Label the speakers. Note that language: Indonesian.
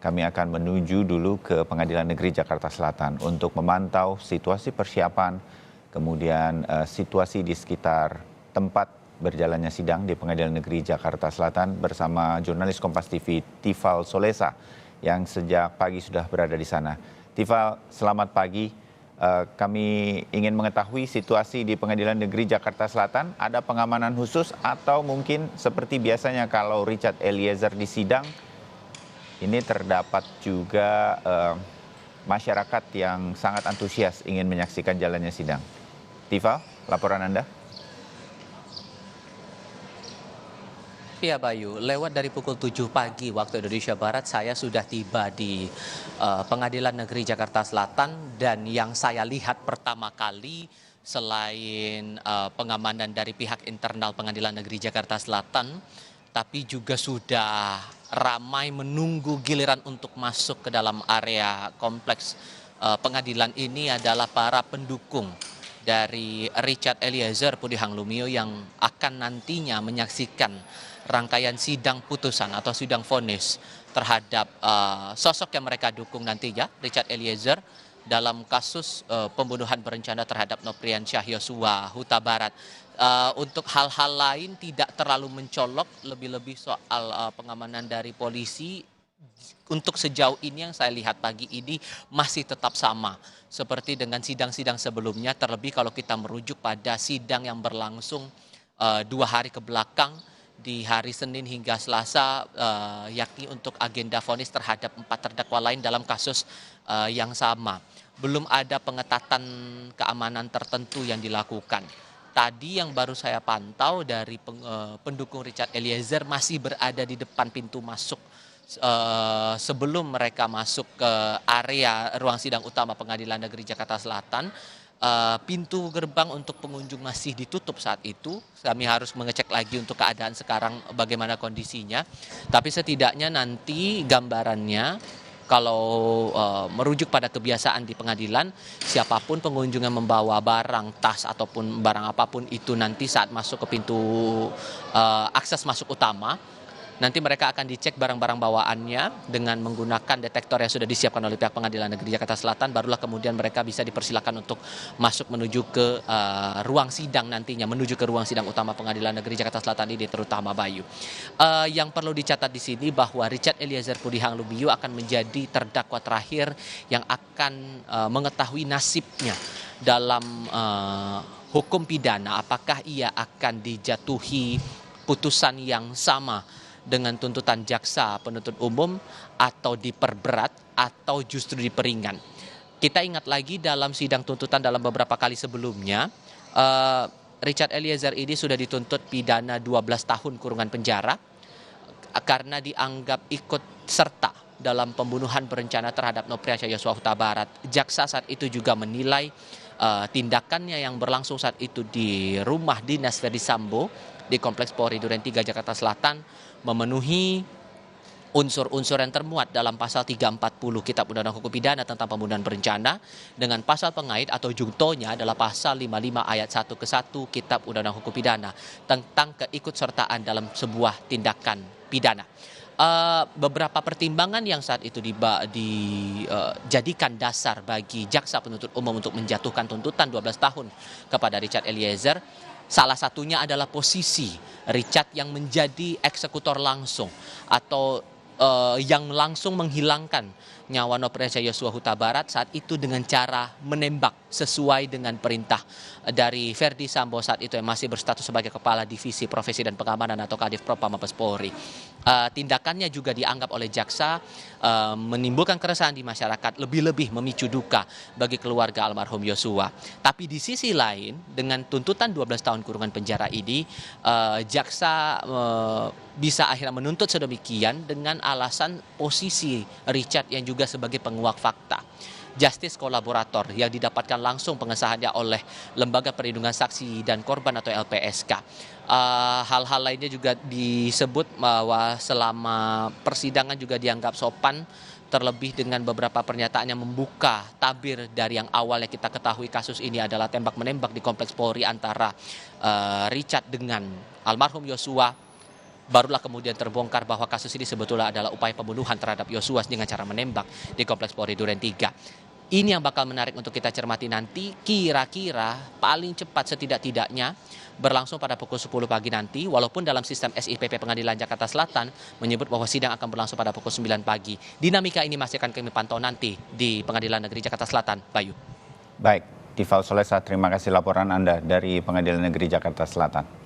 Speaker 1: kami akan menuju dulu ke Pengadilan Negeri Jakarta Selatan untuk memantau situasi persiapan, kemudian situasi di sekitar tempat berjalannya sidang di Pengadilan Negeri Jakarta Selatan bersama jurnalis Kompas TV Tifal Solesa yang sejak pagi sudah berada di sana. Tifal, selamat pagi. Kami ingin mengetahui situasi di Pengadilan Negeri Jakarta Selatan. Ada pengamanan khusus atau mungkin seperti biasanya kalau Richard Eliezer disidang, ini terdapat juga masyarakat yang sangat antusias ingin menyaksikan jalannya sidang. Tifal, laporan Anda.
Speaker 2: Ya Bayu, lewat dari pukul 7 pagi waktu Indonesia Barat saya sudah tiba di Pengadilan Negeri Jakarta Selatan, dan yang saya lihat pertama kali selain pengamanan dari pihak internal Pengadilan Negeri Jakarta Selatan, tapi juga sudah ramai menunggu giliran untuk masuk ke dalam area kompleks pengadilan ini adalah para pendukung dari Richard Eliezer Pudihang Lumiu yang akan nantinya menyaksikan rangkaian sidang putusan atau sidang vonis terhadap sosok yang mereka dukung nantinya, Richard Eliezer, dalam kasus pembunuhan berencana terhadap Nopriansyah Yosua Huta Barat. Untuk hal-hal lain tidak terlalu mencolok, lebih-lebih soal pengamanan dari polisi. Untuk sejauh ini yang saya lihat pagi ini masih tetap sama seperti dengan sidang-sidang sebelumnya, terlebih kalau kita merujuk pada sidang yang berlangsung 2 hari ke belakang di hari Senin hingga Selasa, yakni untuk agenda vonis terhadap 4 terdakwa lain dalam kasus yang sama. Belum ada pengetatan keamanan tertentu yang dilakukan. Tadi yang baru saya pantau dari pendukung Richard Eliezer masih berada di depan pintu masuk sebelum mereka masuk ke area ruang sidang utama Pengadilan Negeri Jakarta Selatan. Pintu gerbang untuk pengunjung masih ditutup saat itu. Kami harus mengecek lagi untuk keadaan sekarang bagaimana kondisinya. Tapi setidaknya nanti gambarannya, kalau merujuk pada kebiasaan di pengadilan, siapapun pengunjung yang membawa barang, tas ataupun barang apapun itu nanti saat masuk ke pintu akses masuk utama, nanti mereka akan dicek barang-barang bawaannya dengan menggunakan detektor yang sudah disiapkan oleh pihak Pengadilan Negeri Jakarta Selatan. Barulah kemudian mereka bisa dipersilakan untuk masuk menuju ke ruang sidang nantinya, menuju ke ruang sidang utama Pengadilan Negeri Jakarta Selatan ini terutama, Bayu. Yang perlu dicatat di sini bahwa Richard Eliezer Pudihang Lumiu akan menjadi terdakwa terakhir yang akan mengetahui nasibnya dalam hukum pidana. Apakah ia akan dijatuhi putusan yang sama dengan tuntutan jaksa penuntut umum, atau diperberat, atau justru diperingan. Kita ingat lagi dalam sidang tuntutan dalam beberapa kali sebelumnya, Richard Eliezer ini sudah dituntut pidana 12 tahun kurungan penjara karena dianggap ikut serta dalam pembunuhan berencana terhadap Nopriansyah Yosua Huta Barat. Jaksa saat itu juga menilai tindakannya yang berlangsung saat itu di rumah dinas Verdi Sambo di Kompleks Polri Duren 3 Jakarta Selatan memenuhi unsur-unsur yang termuat dalam pasal 340 Kitab Undang-Undang Hukum Pidana tentang pembunuhan berencana, dengan pasal pengait atau jungtonya adalah pasal 55 ayat 1 ke 1 Kitab Undang-Undang Hukum Pidana tentang keikutsertaan dalam sebuah tindakan pidana. Beberapa pertimbangan yang saat itu dijadikan dasar bagi jaksa penuntut umum untuk menjatuhkan tuntutan 12 tahun kepada Richard Eliezer, salah satunya adalah posisi Richard yang menjadi eksekutor langsung atau yang langsung menghilangkan nyawa Nopriansyah Yosua Huta Barat saat itu dengan cara menembak sesuai dengan perintah dari Verdi Sambo saat itu yang masih berstatus sebagai Kepala Divisi Profesi dan Pengamanan atau Kadif Propam Mabes Polri. Tindakannya juga dianggap oleh jaksa menimbulkan keresahan di masyarakat, lebih-lebih memicu duka bagi keluarga almarhum Yosua. Tapi di sisi lain, dengan tuntutan 12 tahun kurungan penjara ini, jaksa bisa akhirnya menuntut sedemikian dengan alasan posisi Richard yang juga sebagai penguak fakta. Justice kolaborator yang didapatkan langsung pengesahannya oleh Lembaga Perlindungan Saksi dan Korban atau LPSK. Hal-hal lainnya juga disebut bahwa selama persidangan juga dianggap sopan, terlebih dengan beberapa pernyataan yang membuka tabir dari yang awalnya kita ketahui kasus ini adalah tembak-menembak di Kompleks Polri antara Richard dengan almarhum Yosua. barulah kemudian terbongkar bahwa kasus ini sebetulnya adalah upaya pembunuhan terhadap Yosua dengan cara menembak di Kompleks Polri Duren 3. Ini yang bakal menarik untuk kita cermati nanti, kira-kira paling cepat setidak-tidaknya berlangsung pada pukul 10 pagi nanti, walaupun dalam sistem SIPP Pengadilan Jakarta Selatan menyebut bahwa sidang akan berlangsung pada pukul 9 pagi. Dinamika ini masih akan kami pantau nanti di Pengadilan Negeri Jakarta Selatan, Bayu.
Speaker 1: Baik, Tifal Solesa, terima kasih laporan Anda dari Pengadilan Negeri Jakarta Selatan.